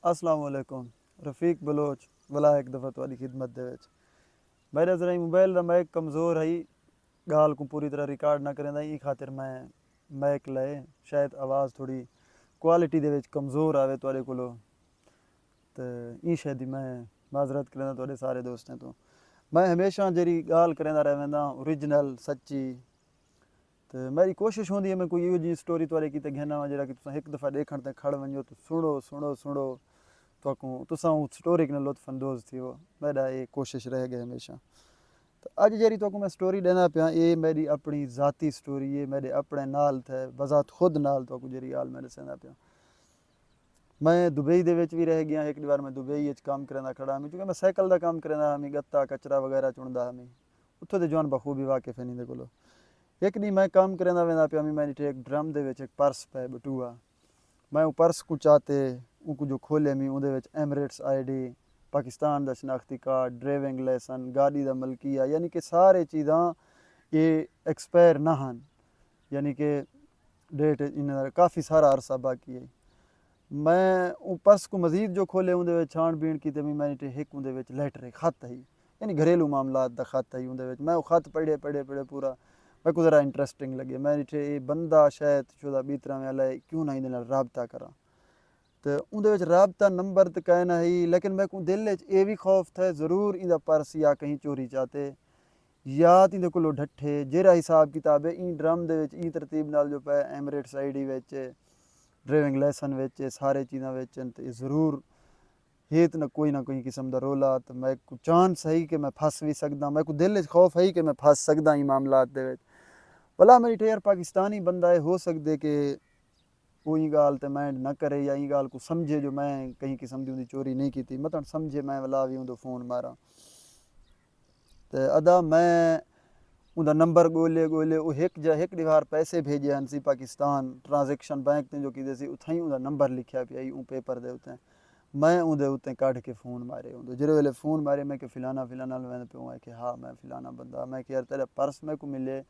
अस्सलाम वालेकुम रफ़ीक बलोच वला एक दफ़ा तुहाडी खिदमत दे विच मेरा ज़रा मोबाइल दा मैक कमज़ोर है गाल को पूरी तरह रिकॉर्ड ना करेंदा ई खातिर मैं मैक लए शायद आवाज़ थोड़ी क्वालिटी दे विच कमज़ोर आवे तुहाडे कोलों ते ई शायद मैं माजरत करेंदा तुहाडे सारे दोस्तें तो मैं हमेशा जेरी गाल करेंदा रहवेंदा ओरिजिनल सच्ची तो मेरी कोशिश होंदी है मैं कोई इहो जी स्टोरी तुहाडे कीते घेना जेड़ा कि तुसां एक दफ़ा देखण ते खड़ वञो तो सुणो सुणो सुणो तुसां उस स्टोरी के लुत्फ अंदोज़ थी वो मेरा ये कोशिश रह गई हमेशा तो अज जी मैं स्टोरी देना पिया ये मेरी अपनी ज़ाती स्टोरी ये मेरे अपने नाल थे बजात खुद नाल जी गाल मैं दसना पिया मैं दुबई दे भी रह गया एक बार मैं दुबई काम करेंदा खड़ा हमी क्योंकि मैं साइकिल का काम करेंदा हमी गत्ता कचरा वगैरह चुनदा हमी उत्थों दे जवान बखूबी वाकिफ है नी को एक दी मैं काम करेंदा वेंदा पिया मैं एक ड्रम दे एक पर्स पे बटूआ मैं वो पर्स को चाहते उनको जो खोले मी उहदे विच एमरेट्स आईडी पाकिस्तान का शनाख्ती कार्ड ड्राइविंग लाइसेंस गाड़ी का मलकिया यानी कि सारे चीज़ां ये एक्सपायर ना हन यानी कि डेट इन काफ़ी सारा अरसा बाकी है मैं वो पर्स को मजीद जो खोले उहदे विच छाणबीण की मैं एक उहदे विच लैटर खत ही यानी घरेलू मामलात का खत ही उहदे विच मैं वो खत पढ़े पढ़े पढ़े पूरा मैं को ज़रा इंटरेस्टिंग लगे मैं ये बंदा शायद शुदा बीतरा में अलाए क्यों ना इहदे नाल राबता करा तो उहदे विच राबता नंबर तो कह ना ही लेकिन मैं को दिल ये भी खौफ था ज़रूर इंदा पर्स या कहीं चोरी चाहते या इंदे कोलों ढट्ठे जेरा हिसाब किताब है ई ड्रम दे विच ई तरतीब नाल जो पे Emirates ID which driving licence विच सारे चीज़ां विच ते ज़रूर हेत ना कोई किस्म का रोला तो मैं को चांस है कि मैं फस भी सकदा मैं को दिल खौफ है कि मैं फस सकदा ई मामलात दे विच भला मेरी यार पाकिस्तानी बंदा है हो सकते कि वो गाल तो मैं ना करे या गाल को समझे जो मैं कहीं किस्म की उनकी चोरी नहीं की मतलब समझे मैं वाला भी उनको फोन मारा तो अदा मैं उनका नंबर गोले गोले वो एक दीवार पैसे भेजे हैं सी पाकिस्तान ट्रांजेक्शन बैंक ने जो की सी उतना ही उनका नंबर लिखा पिया ऊ पेपर दे उत्ते मैं उनके उत्ते कढ़ के फोन मारे उनको जिस वे फोन मारे मैं कि फिलाना फिलाना मैं पे कि हाँ मैं फिलाना बंदा मैं कि यार तेरा पर्स मेरे को मिले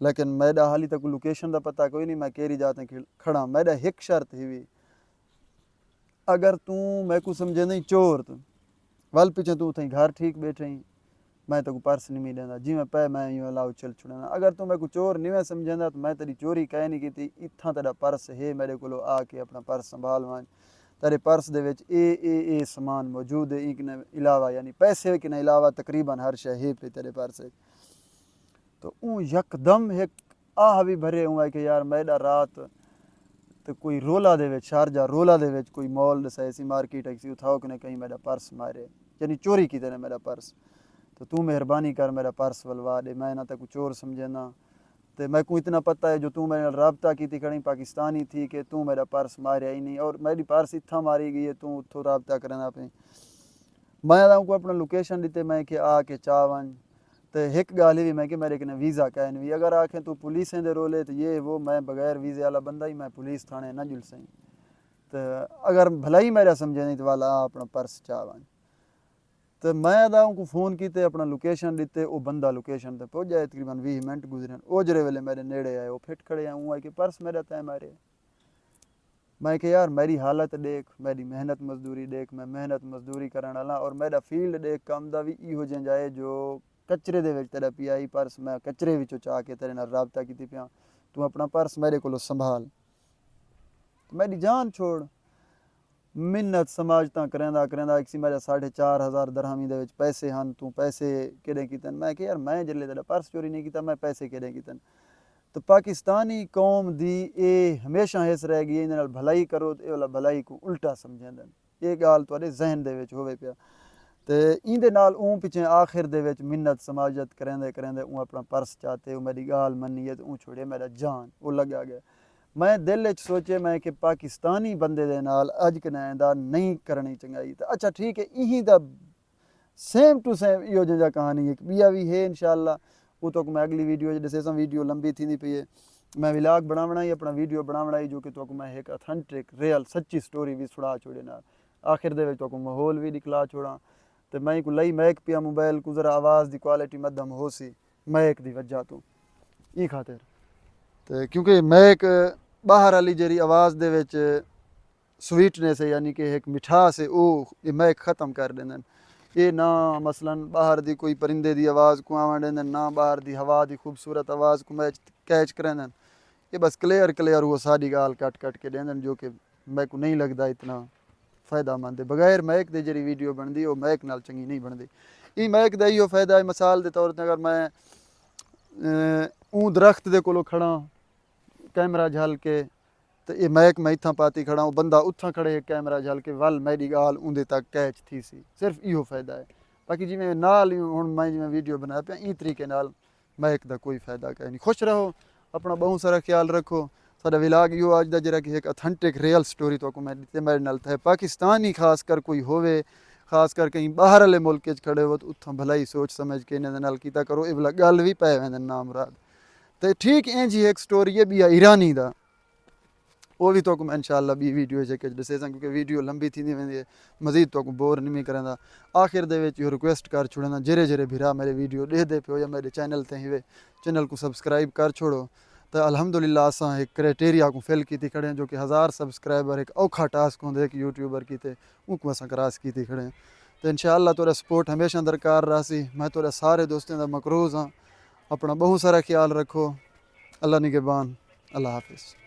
लेकिन मैडा हाली तक लोकेशन का पता कोई नहीं मैं केरी जाते खड़ा मैडा एक शर्त ही भी अगर तू मैं को समझे नहीं चोर तू वल पीछे तू थी घर ठीक बैठे ही मैं तेको पर्स नहीं मिलेंदा जी मैं पै मैं यूँ लाओ चल छुड़ना अगर तू मैं को चोर नहीं मैं समझेंदा तो मैं तेरी चोरी कह नहीं की इतना तेरा पर्स है मेरे को आके अपना पर्स संभाल वन तेरे पर्स दे विच ए समान मौजूद है इक अलावा यानी पैसे के अलावा तकरीबन हर शय है पे तेरे पर्स तो ऊ यकदम एक आह भी भरे हुआ है कि यार मैडा रात तो कोई रोला दे विच शारजा रोला दे विच कोई मॉल दसा ऐसी मार्केट ऐसी उठाओ कि कहीं मेरा पर्स मारे यानी चोरी की तेने मेरा पर्स तो तू मेहरबानी कर मेरा पर्स वलवा दे मैं ना तेको चोर समझे ना तो मैं को इतना पता है जो तू मेरे रबता की थी खड़ी पाकिस्तानी थी कि तू मेरा पर्स मारिया ही नहीं और मेरी पर्स इतना मारी गई है तू उतो रबता करना पे मैं को अपना लोकेशन दीते मैं कि आके चा वन तो एक गाल भी मैं कि मेरे कने वीज़ा कैन भी अगर आखें तू पुलिस दे रोले तो ये वो मैं बगैर वीज़े वाला बंदा ही मैं पुलिस थाने ना जुल सही तो अगर भला ही मेरा समझे नहीं तो वाला अपना पर्स चावन तो मैं अदा उनको फ़ोन किए अपना लोकेशन दीते वो बंदा लोकेशन पर पहुँच जाए तकरीबन 20 मिनट गुजरे ओजरे वेले मेरे नेड़े आए वो फिट खड़े आए हूँ कि पर्स मेरा तय मारे मैं कि यार मेरी हालत देख मेरी मेहनत मजदूरी देख मैं मेहनत मजदूरी करने वाला और मेरा फील्ड देख काम का भी इहो जिहा जाए जो कचरे दे तेरा पिया ही पर्स मैं कचरे विचों चाह के तेरे नाल राबता की पिया तू अपना पर्स मेरे को संभाल तो मेरी जान छोड़ मिन्नत समाजता करेंदा करेंदा एक सी मेरे 4,500 दरहमी दे विच पैसे हैं तू पैसे केड़े कीतन मैं कि यार मैं जिले तेरा पर्स चोरी नहीं किया मैं पैसे केड़े कीतन तो पाकिस्तानी कौम दी ये हमेशा हिस रह गई इन भलाई करो तो वाला भलाई को उल्टा समझेंदन ये गाल तुहाडे जहन दे विच होवे पिया तो इंदे नाल ऊँ पिछे आखिर दे विच मिन्नत समाजत करेंदे करेंदे ऊँ अपना पर्स चाहते वो मेरी गाल मन्नी है तो ऊँ छोड़े मेरा जान वो लगा गया मैं दिल सोचे मैं कि पाकिस्तानी बंदे दे नाल अज कनैंदा नहीं करनी चंगाई तो अच्छा ठीक है यही दा सेम टू सेम इहो जहा कहानी एक बिया भी है इंशाअल्लाह वो तो मैं अगली वीडियो दसे वीडियो लंबी थी पई है मैं विलाग बनावना ही अपना वीडियो बनावना ही जो कि तो मैं एक अथेंटिक रियल सच्ची स्टोरी भी सुना छोड़े ना आखिर दे तो माहौल भी दिखला छोड़ा तो मैं को लई मैक पिया मोबाइल को जरा आवाज़ की क्वालिटी मध्यम हो सी मैक की वजह तो ई खातिर तो क्योंकि मैक बाहर वाली जी आवाज़ दे विच स्वीटनेस है यानी कि एक मिठास है वो ये महक ख़त्म कर देंदन। ये ना मसलन बाहर दी कोई परिंदे दी आवाज़ को आवन देंदन, ना बाहर दी हवा दी खूबसूरत आवाज़ को मैच कैच करेंदन। ये बस क्लियर वो सारी गाल कट कट के देंदन जो कि मैं को नहीं लगता इतना फ़ायदामंद है। बगैर महक दे जी वीडियो बनती वो महक नाल चंगी नहीं बनती। ये महक का इो फ़ायदा है, मिसाल के तौर पर अगर मैं ऊँ दरख्त दे कोलों खड़ा कैमरा झल के तो ये महक मैं इतना पाती खड़ा हूँ, बंदा उतना खड़े कैमरा झल के वल मेरी गाल उंदे तक कैच थी सी। सिर्फ इो फ़ायदा है। बाकी जिमें नाल हूँ मैं जिमें वीडियो बनाया पाया ई तरीके नाल महक का कोई फ़ायदा कह नहीं। खुश रहो, अपना बहुत सारा ख्याल रखो। साडा विलाग यो अज दा जरा कि एक ऑथेंटिक रियल स्टोरी तो मैं दिते मेरे नाल था। पाकिस्तानी खास कर कोई होवे, खास कर कहीं बाहर वाले मुल्क खड़े हो तो उतना भला ही सोच समझ के इन्हें नाल कीता करो। ये भला गल भी पै वेंदन ना मुराद। तो ठीक इंज ही एक स्टोरी है भी ईरानी दा, वो भी तो मैं इंशाल्लाह बी वीडियो जेके दसे क्योंकि वीडियो लंबी थी वेंदी है, मजीद तो बोर नहीं करेंदा। आखिर दे विच यो रिक्वेस्ट कर छोड़ना जेरे जेरे भिरा मेरे वीडियो दे पे या मेरे चैनल ते ही चैनल को सब्सक्राइब कर छोड़ो। तो अल्हम्दुलिल्लाह असां एक क्राइटेरिया को फिल की खड़े जो कि 1000 सब्सक्राइबर एक औखा टास्क होंगे एक यूट्यूबर की उनको असां क्रॉस की खड़े। तो इंशाल्लाह तोरा सपोर्ट हमेशा दरकार रही। मैं तोरा सारे दोस्तों का मकरूज हाँ। अपना बहुत सारा ख्याल रखो। अल्लाह निगहबान। अल्लाह हाफिज़।